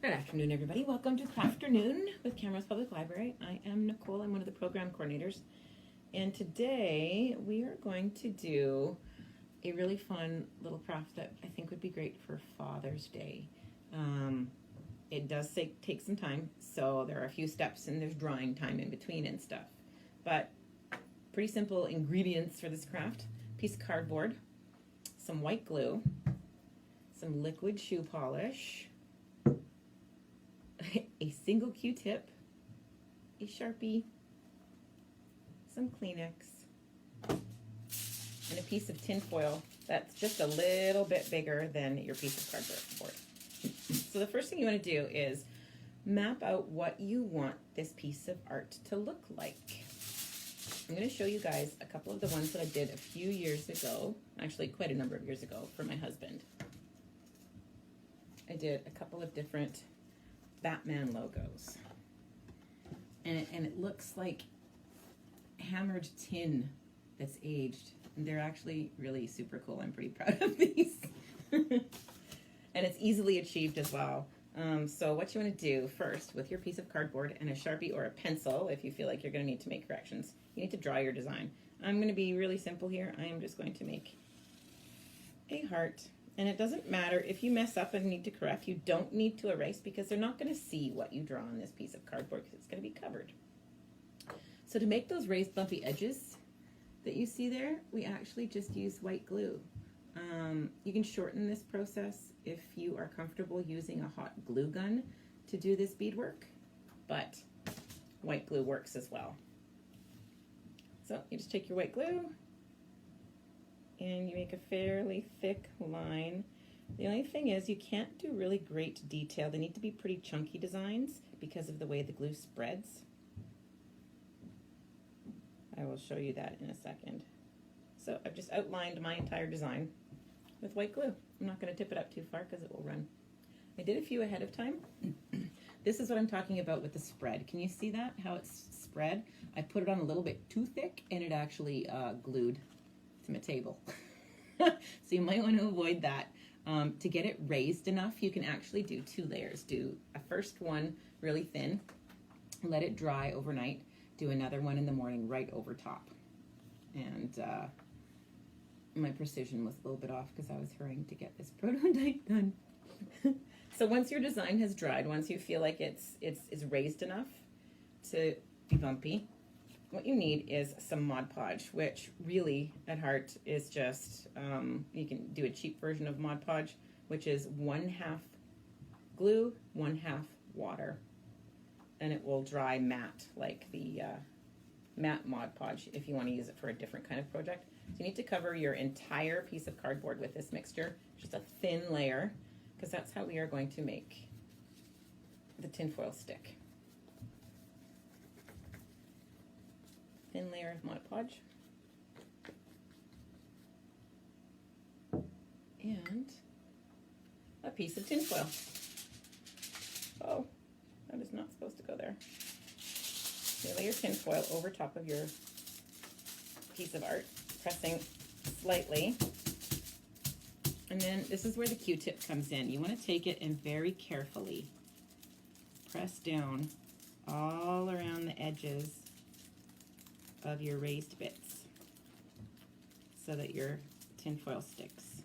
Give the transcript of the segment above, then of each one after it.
Good afternoon, everybody. Welcome to Crafternoon with Camrose Public Library. I am Nicole. I'm one of the program coordinators. And today we are going to do a really fun little craft that I think would be great for Father's Day. It does take some time, so there are a few steps and there's drying time in between and stuff. But pretty simple ingredients for this craft. Piece of cardboard, some white glue, some liquid shoe polish, a single Q-tip, a Sharpie, some Kleenex, and a piece of tin foil that's just a little bit bigger than your piece of cardboard. So the first thing you want to do is map out what you want this piece of art to look like. I'm going to show you guys a couple of the ones that I did a few years ago, actually quite a number of years ago for my husband. I did a couple of different Batman logos, and it looks like hammered tin that's aged, and they're actually really super cool. I'm pretty proud of these. And it's easily achieved as well. So what you want to do first with your piece of cardboard and a Sharpie or a pencil, if you feel like you're going to need to make corrections, you need to draw your design. I'm going to be really simple here. I am just going to make a heart. And it doesn't matter if you mess up and need to correct. You don't need to erase because they're not going to see what you draw on this piece of cardboard because it's going to be covered. So to make those raised bumpy edges that you see there, we actually just use white glue. You can shorten this process if you are comfortable using a hot glue gun to do this beadwork, but white glue works as well. So you just take your white glue and you make a fairly thick line. The only thing is you can't do really great detail. They need to be pretty chunky designs because of the way the glue spreads. I will show you that in a second. So I've just outlined my entire design with white glue. I'm not going to tip it up too far because it will run. I did a few ahead of time. This is what I'm talking about with the spread. Can you see that, how it's spread? I put it on a little bit too thick and it actually glued to my table. So you might want to avoid that. To get it raised enough, you can actually do two layers. Do a first one really thin, let it dry overnight, do another one in the morning right over top. And my precision was a little bit off because I was hurrying to get this prototype done. So once your design has dried, once you feel like it's raised enough to be bumpy, what you need is some Mod Podge, which really at heart is just, you can do a cheap version of Mod Podge, which is 1/2 glue, 1/2 water, and it will dry matte like the matte Mod Podge if you want to use it for a different kind of project. So you need to cover your entire piece of cardboard with this mixture, just a thin layer, because that's how we are going to make the tinfoil stick. Thin layer of Mod Podge. And a piece of tinfoil. Oh, that is not supposed to go there. You lay your tinfoil over top of your piece of art, pressing slightly. And then this is where the Q-tip comes in. You want to take it and very carefully press down all around the edges of your raised bits so that your tinfoil sticks.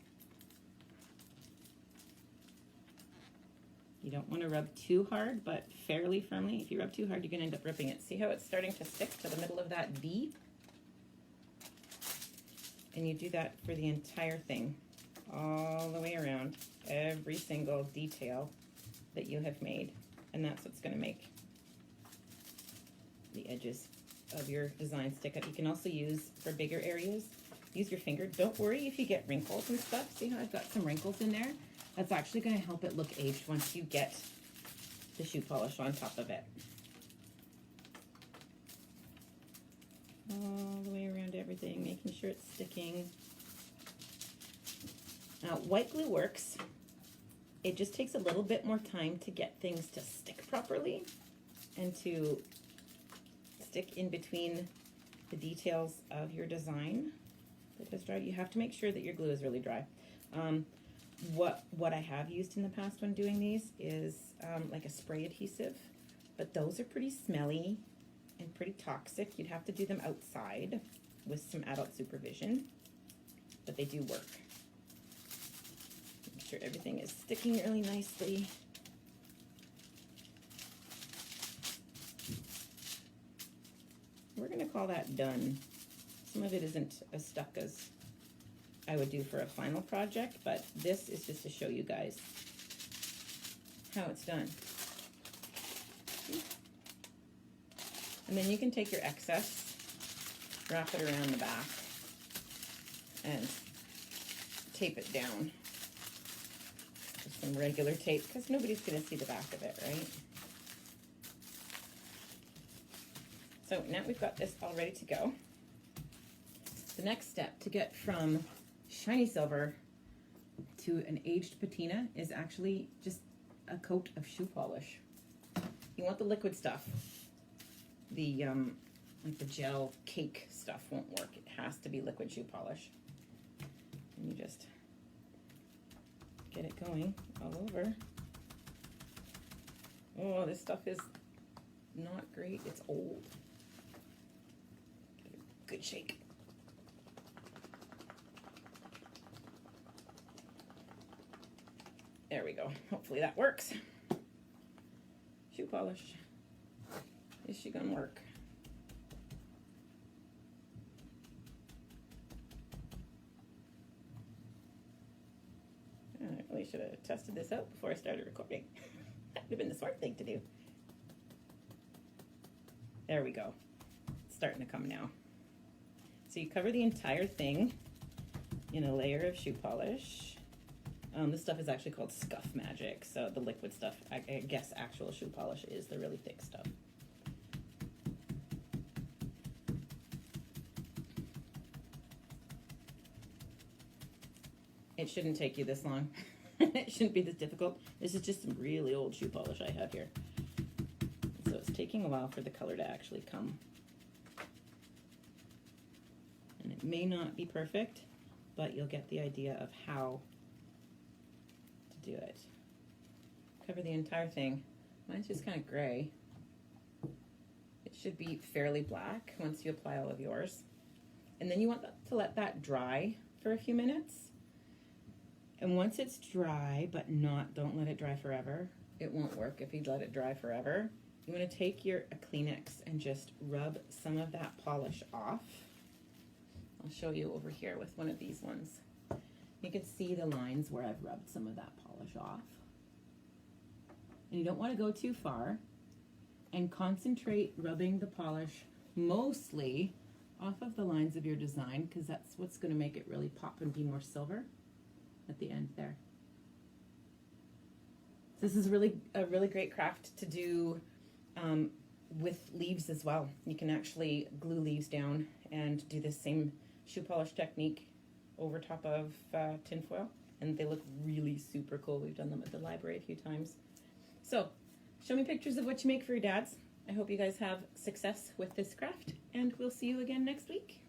You don't want to rub too hard, but fairly firmly. If you rub too hard, you're going to end up ripping it. See how it's starting to stick to the middle of that V? And you do that for the entire thing, all the way around, every single detail that you have made. And that's what's going to make the edges of your design stick up. You can also use, for bigger areas, use your finger. Don't worry if you get wrinkles and stuff. See how I've got some wrinkles in there? That's actually going to help it look aged once you get the shoe polish on top of it. All the way around everything, making sure it's sticking. Now, white glue works. It just takes a little bit more time to get things to stick properly and to stick in between the details of your design that has dried. You have to make sure that your glue is really dry. what I have used in the past when doing these is like a spray adhesive, but those are pretty smelly and pretty toxic. You'd have to do them outside with some adult supervision, but they do work. Make sure everything is sticking really nicely. We're going to call that done. Some of it isn't as stuck as I would do for a final project, but this is just to show you guys how it's done. And then you can take your excess, wrap it around the back, and tape it down with some regular tape, because nobody's going to see the back of it, right? So now we've got this all ready to go. The next step to get from shiny silver to an aged patina is actually just a coat of shoe polish. You want the liquid stuff. The like the gel cake stuff won't work. It has to be liquid shoe polish. And you just get it going all over. Oh, this stuff is not great. It's old. Give it a good shake. There we go. Hopefully that works. Shoe polish. Is she gonna work? I really should have tested this out before I started recording. That would have been the smart thing to do. There we go. It's starting to come now. So you cover the entire thing in a layer of shoe polish. This stuff is actually called Scuff Magic, so the liquid stuff, I guess actual shoe polish is the really thick stuff. It shouldn't take you this long. It shouldn't be this difficult. This is just some really old shoe polish I have here. So it's taking a while for the color to actually come. And it may not be perfect, but you'll get the idea of how to do it. Cover the entire thing. Mine's just kind of gray. It should be fairly black once you apply all of yours. And then you want to let that dry for a few minutes. And once it's dry, but don't let it dry forever. It won't work if you let it dry forever. You want to take a Kleenex and just rub some of that polish off. I'll show you over here with one of these ones. You can see the lines where I've rubbed some of that polish off. And you don't want to go too far. And concentrate rubbing the polish mostly off of the lines of your design, because that's what's going to make it really pop and be more silver at the end there. So this is a really great craft to do with leaves as well. You can actually glue leaves down and do the same shoe polish technique over top of tin foil, and they look really super cool. We've done them at the library a few times. So show me pictures of what you make for your dads. I hope you guys have success with this craft, and we'll see you again next week.